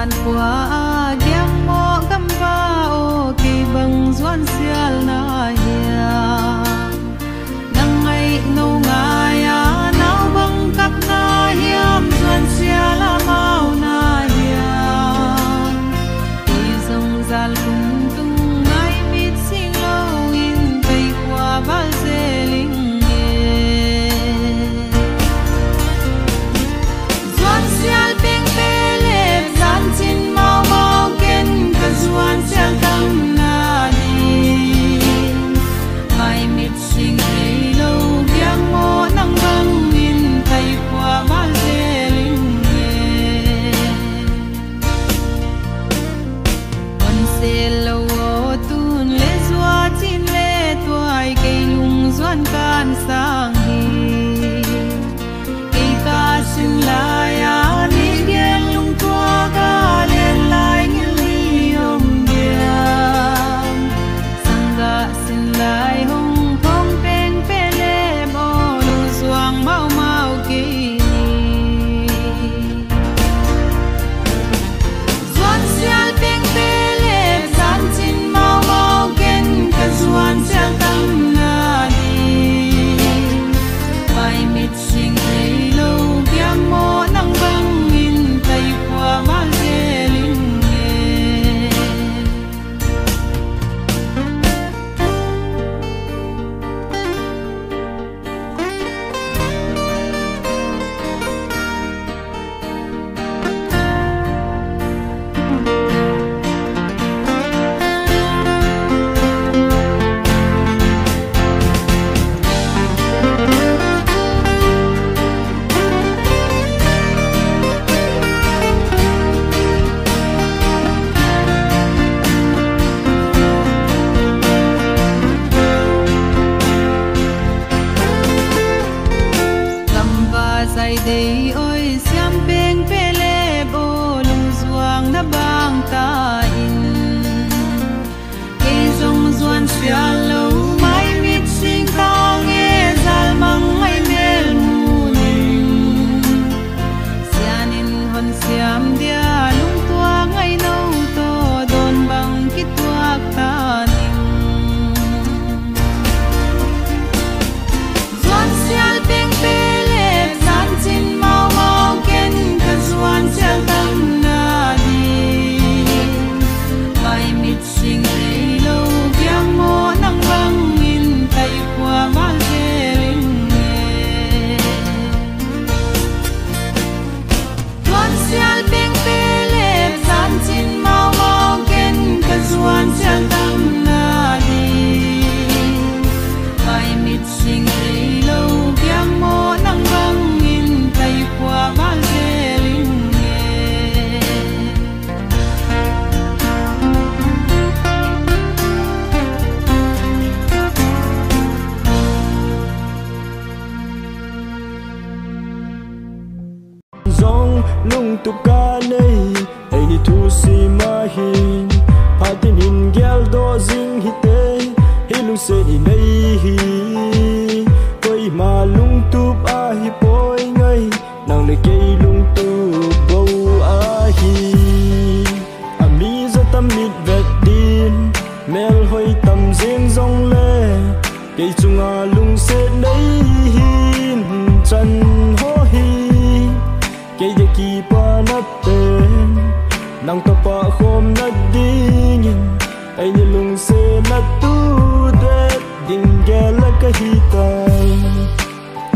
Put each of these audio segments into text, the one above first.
san qua giang mò gam va o kỳ bằng doan xial na hiya nang ngày nô ngài à nao bằng cặp na hiam doan xial la mau na hiya kỳ dòng zal tung tung ngày mít sing lâu in bay qua val dê linh nghe doan xial ping pe lep zan chin mau mau ken ka doan xial tam na đi mai mít sing bay lâu giang mo nang bang in bay qua val dê linh nghe on se lâu tun le zua chin le tuai cây lung doan kan sang hi cây ta xin lai à ni gen lung tua ka len lai ngil li om diam sangga xin lai hong phong peng pe le bo lu suang mau mau ki ni doan xial peng pe le zan chin mau mau ken ka doan xial tam na đi mai mít sing bay lâu giang mo nang bang in tay qua val dê linh nghe say đây ôi xiam peng pe le bo lung zuang na bang ta in cây rong doan xial lâu mai mít sing ta nghe zal mang mai mel munin sianin hon xiam dia lung tua ngày nâu to don bang kit tuak ta ning doan xial peng pe chin mau mau ken ka doan xial tam na đi mai mít sing bay lâu giang mo nang bang in tay qua val dê linh nghe doan xial peng pe le zan chin mau mau ken ka doan xial tam na đi mai mít sing bay lâu giang mo nang bang in tay qua val dê linh nghe zong lung tu ka nei ai ni tu si ma hin phatin hin gel do jing hi te hi lung se ni nei hi koi ma lung tu a hi poi ngai nang le ke lung tu bo a hi ami za tam mit vet din mel hoi tam jing zong le ke chunga lung se nei hin chan ho hi ke de ki pa na ten nang to pa khom na ding ai ni lung se na tu de ding gel ka hi tai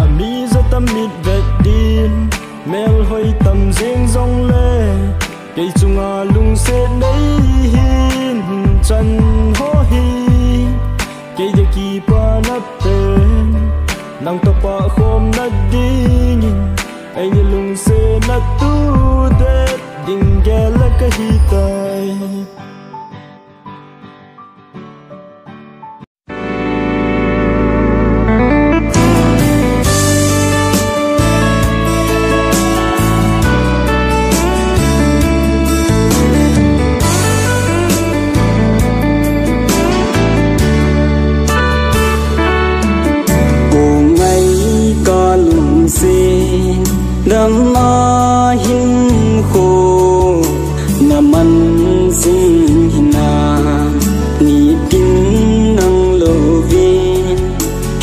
ami za tam mit vet din mel hoi tam jing zong le ke chunga lung se nei hin chan ho hi ke de ki pa na ten nang to pa khom na ding ai ni lung se na tu de ding gel ka hi tai đam ma hin khô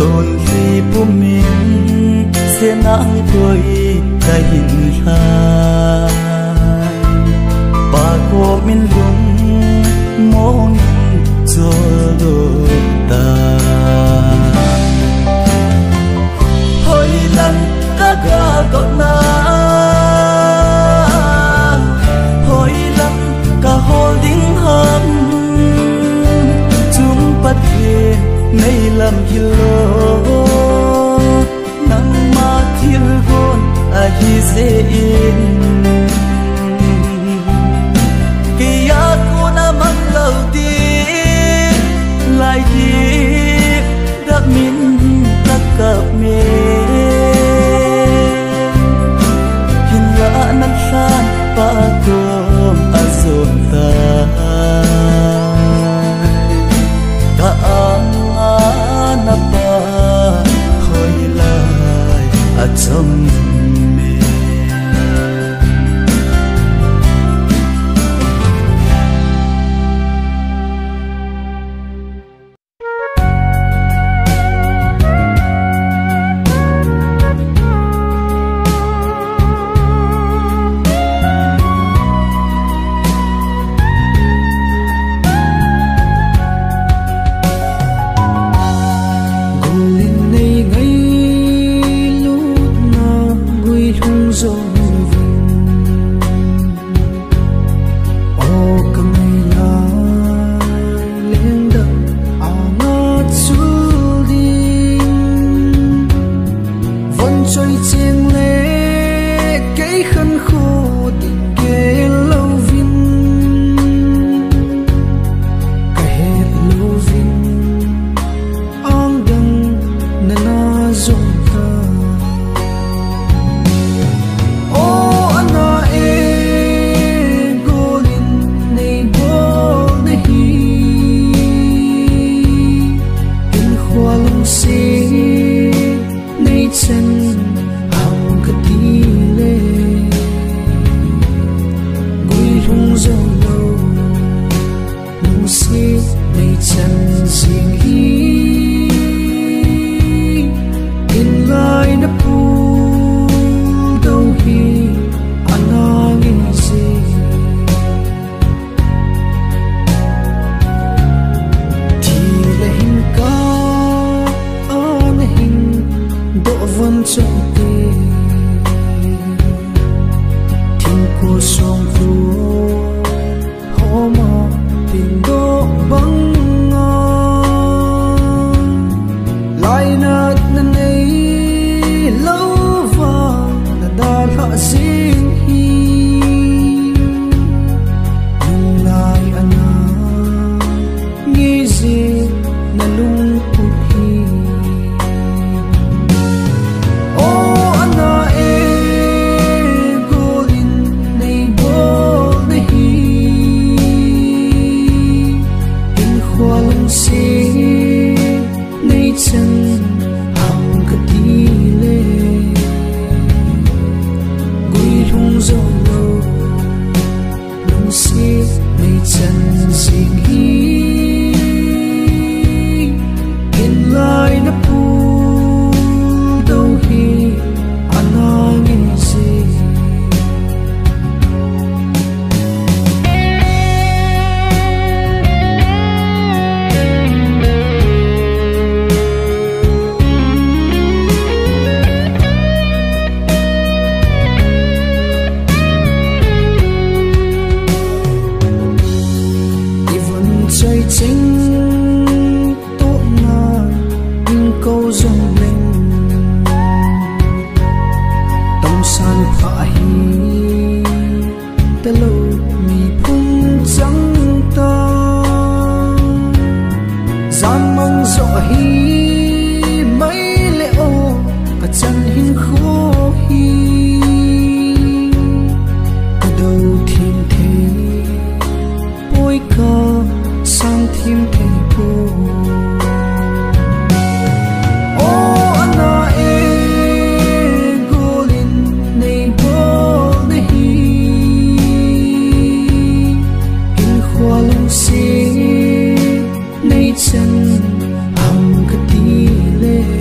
lôn vì bố mình sẽ nắng tôi cái hình ha bà cô mình lung mong cho đôi ta hồi lần ta ga còn na hồi lần cả holding hâm chúng bắt về nay làm kilo nắng ma thiêu gôn hi dễ in kia cô đã mất lâu đi lại đi đã min ta cặp mê hình ngã nắng san ba tôm azon ta cả na ba hồi lại trong chân hồng cái tí lệ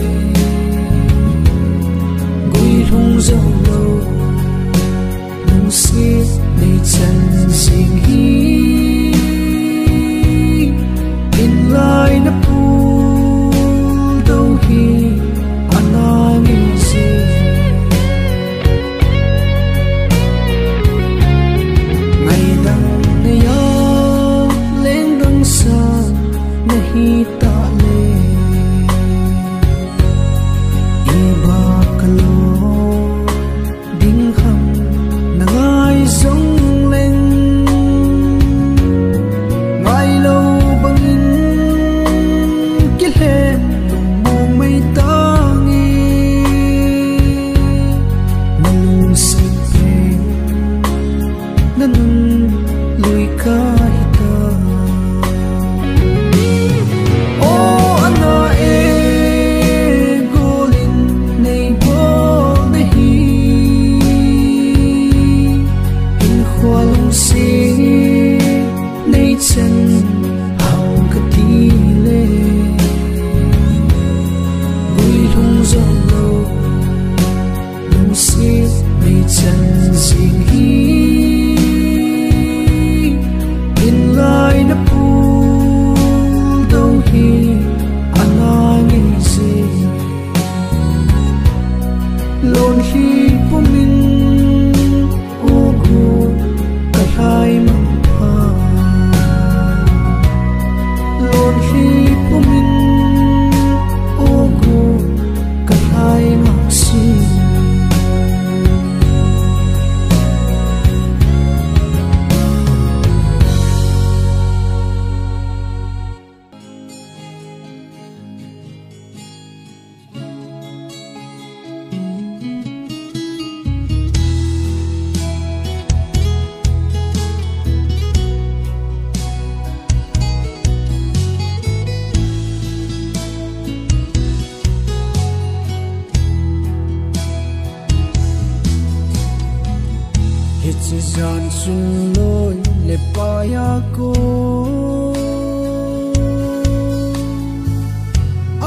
si gian sun loi le paya ko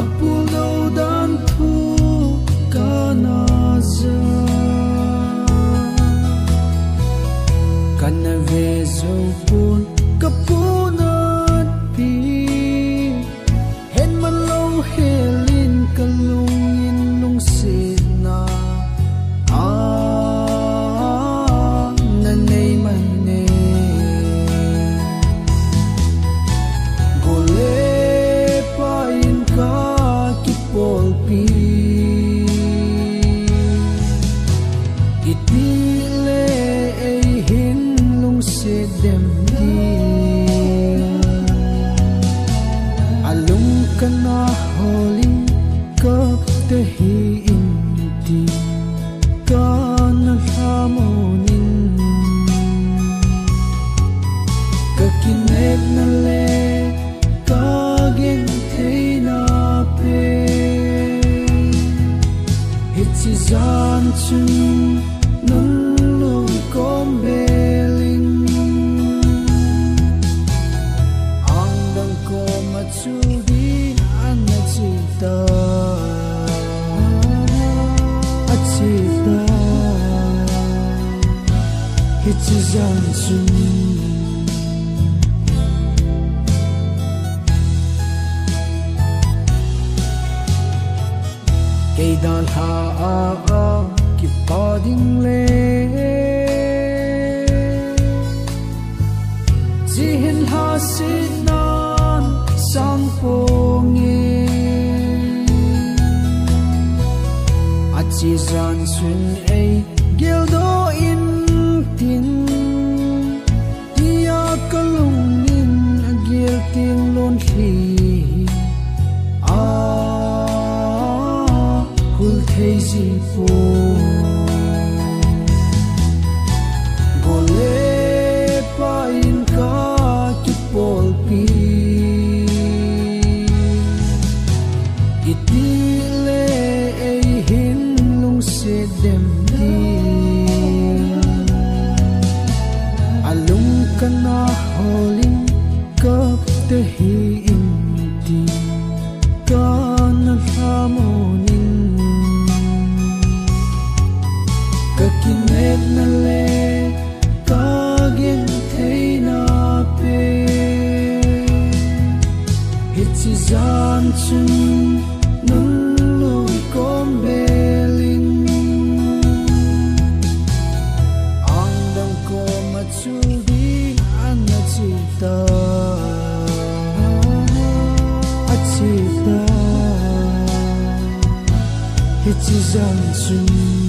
apulo dan thu kana za kana ve zo pun kapunat pi hen man lo helin kalungin lung sin na dan ha ki pading le zihin ha sinan sang pongi achi zan sun ei gildo in tin dia kalungin agil tin lon hi hazy po gole pa in ka kipol pi itile ei hin lung se dem di alung kana holing ka te hi in di kana harmony kinet na le kagin thay na pe hit si zan chun nung lung kom beling ang dang ko matsubi ana chita achita hit si zan chun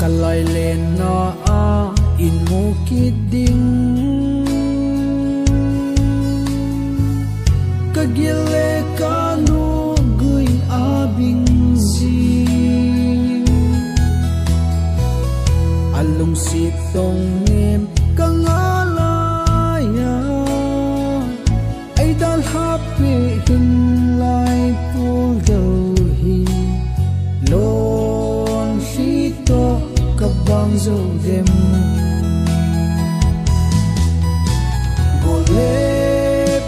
kalay len na in mo kiding kagile kanugoy abing zing alung sitong ngem kangalaya ay dalhapi hinlay puldahi lon sito kabang zo dem gole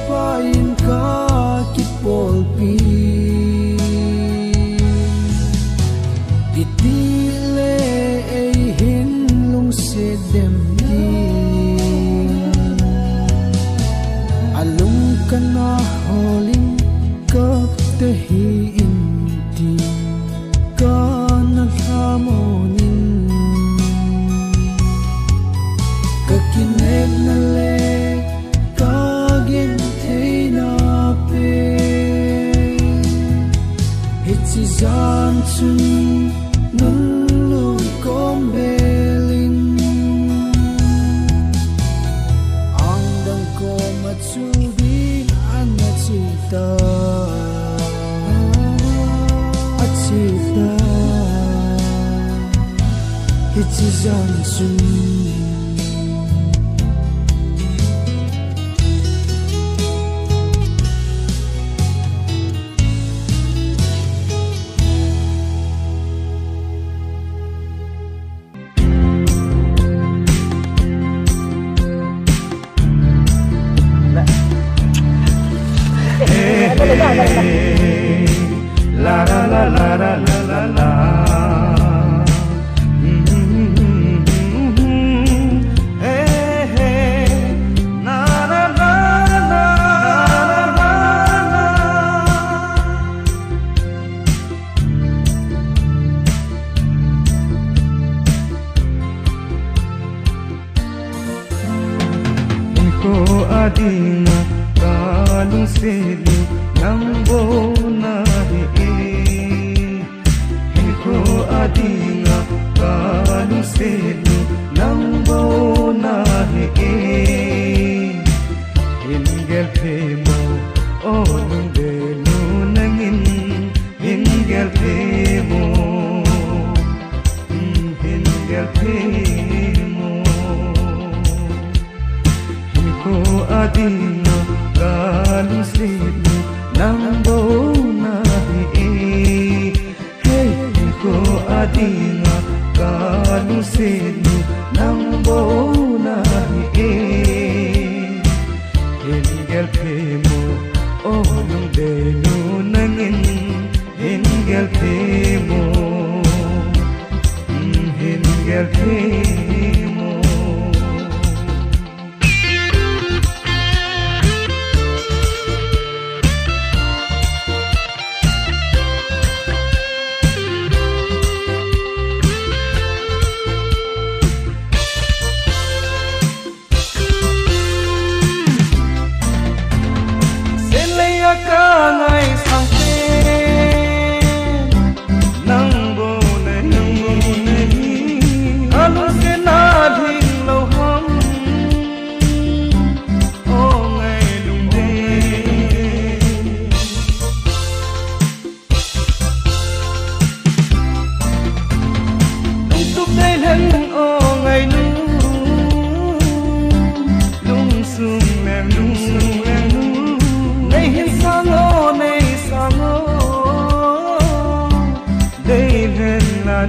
pa in ka kipol pi itile ei hin lung se dem di alung kana holing ka te hi in di kana harmony kinet na le kagin thay na pe hit si zan chun nun lung kom belin ang dang ko matsubi anachita achita hichizan chun la la la la la la la la. Hey hey, na na na na na na. Inko adina kalung selu nambo nahi inko adinga kalung selu nambo nahi ingel phemo olung delu nangin ingel phemo inko adinga kalung selu nambo nahi hey ko adinga kalung selu nambo nahi ingel phemo olung delu nangin ingel phemo kangai sangse nangbo nahi alu se na dhing lo hum o ngai lung de lung tuk dai len o ngai nu lung sum mem lung sum mem nei hin sango nei sango dei len la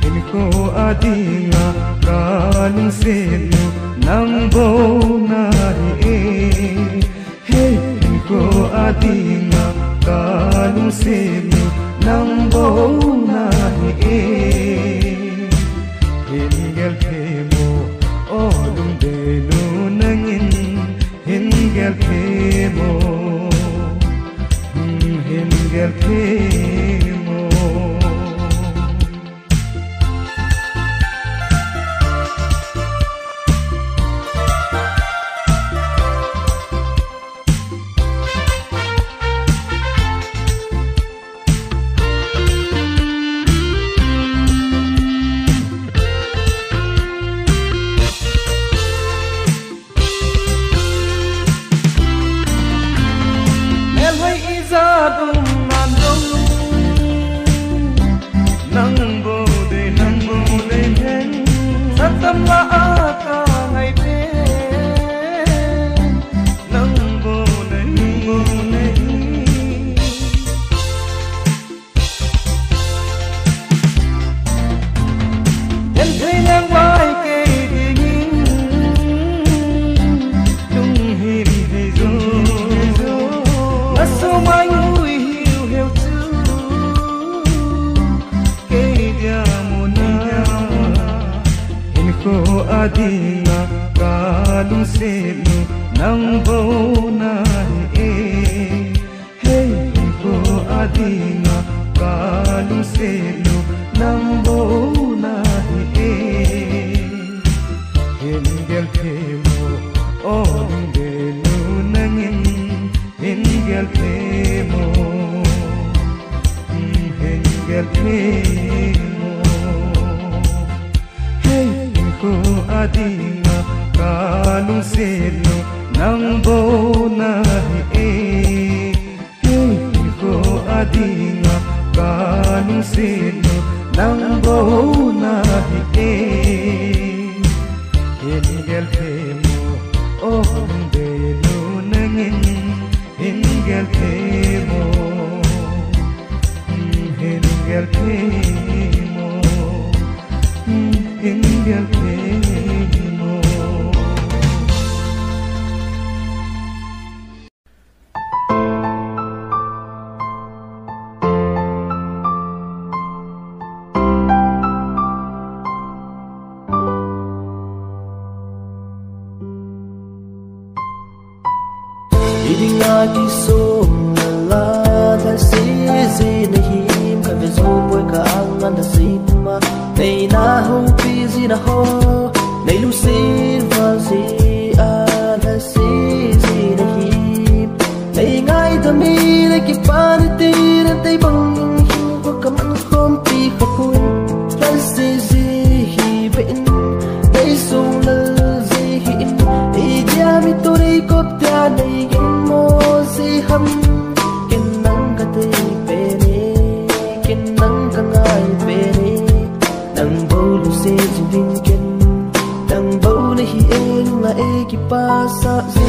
in ko adinga kalung selu nambo nahi hey in ko adinga kalung selu nambo nahi ingel phemo olung delu nangin ingel phemo adinga kalung selu nambo nahi hey ko adinga kalung selu nambo nahi ingel phemo olung delu nangin ingel phemo kanung sino nang bo na e ko adinga kanung sino nang bo na e hingel mo oh de no nangin hingel mo hingel mo hingel mo Di sum la la si si na him ka ve zo boy ka ang na si ma nei na ho pi si na ho nei lu si va si a na si si na him nei ngai ta mi le ki pa ni ti na tai bang hi ko kam an khom pi ka pun la si si hi ben nei so la si hi ei ja mi to rei kop ta nei si hâm kin nang ka te pe ni kin nang ka ngai pe ni nang bo lu se jin din kin nang bo na hi en la e ki pa sa si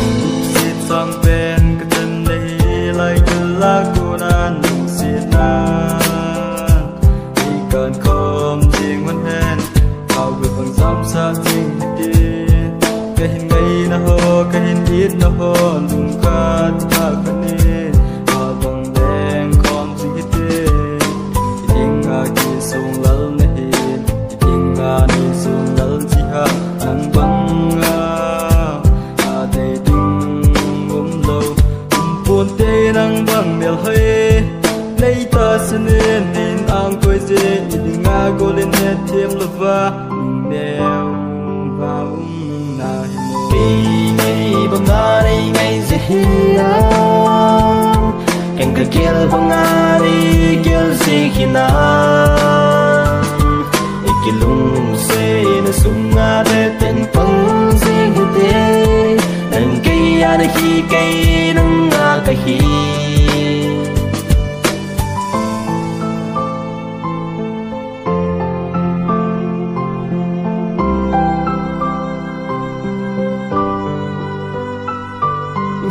sit sang pen ka ten nei lai ka la ko na nang si na i kan kom jing wan hen au gu bang sam sa jing ti ka hin ngai na ho ka hin it na ho lung ka ta ka ni a bang deng kom si ti ding a ki sung lal na hi ding a ni sung lal chi ha nang bang a de ding lo pun te nang bang mel hai nei ta snen nin ang koi je ding a golin he thiam lova neu va na hi pi nei bang ga nei ngai se hi na ken ka kel bang ga nei kel se hi na ikilung se na sum nga de ten pang se hi te nang kai ya na hi kai nang nga ka hi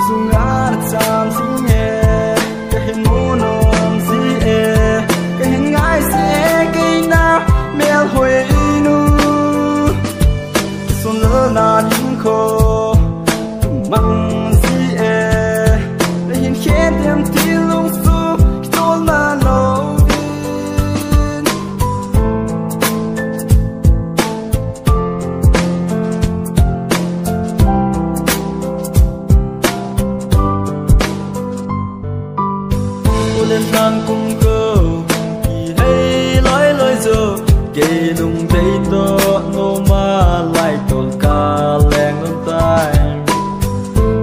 sungar cham sing e ka hin mu non si e ka hin ngai se ke na mel hoi nu sun lo na hin ko mang si e le hin khen dem ti lung su tol na lo lên nang cung cơ kỳ hay lối lối giờ kê lung thấy to nô ma lại tol ca leng lung tai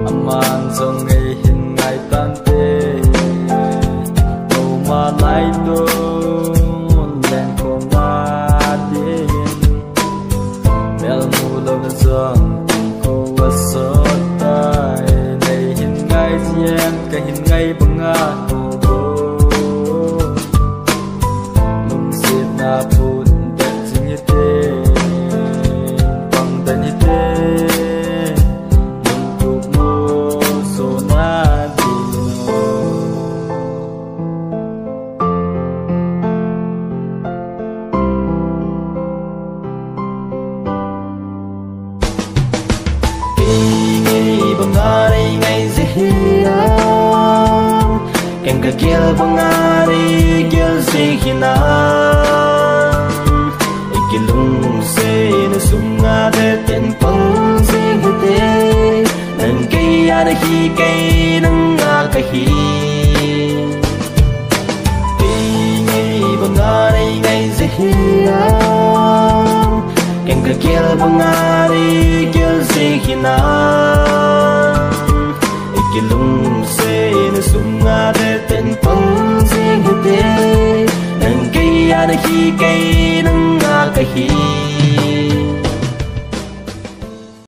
aman song ngày hin ngày tan te nô ma lại to leng ko ma din mel mu lo na song ko so tai nei hin ngày jem ka hin ngày banga pun dan singite bang dan ite untuk mo so na dino ngai bang ga nei ngai se hi na ken ka kel bang ga nei kel se hi na lung se na sum nga de ten pang se hi te nang kai ya na hi kai nang nga ka hi pi ngai bang ga nei ngai se hi na ken ka kel bang ga nei kel se hi na lung se na sum nga de ten pang se hi te nang kai ya na hi kai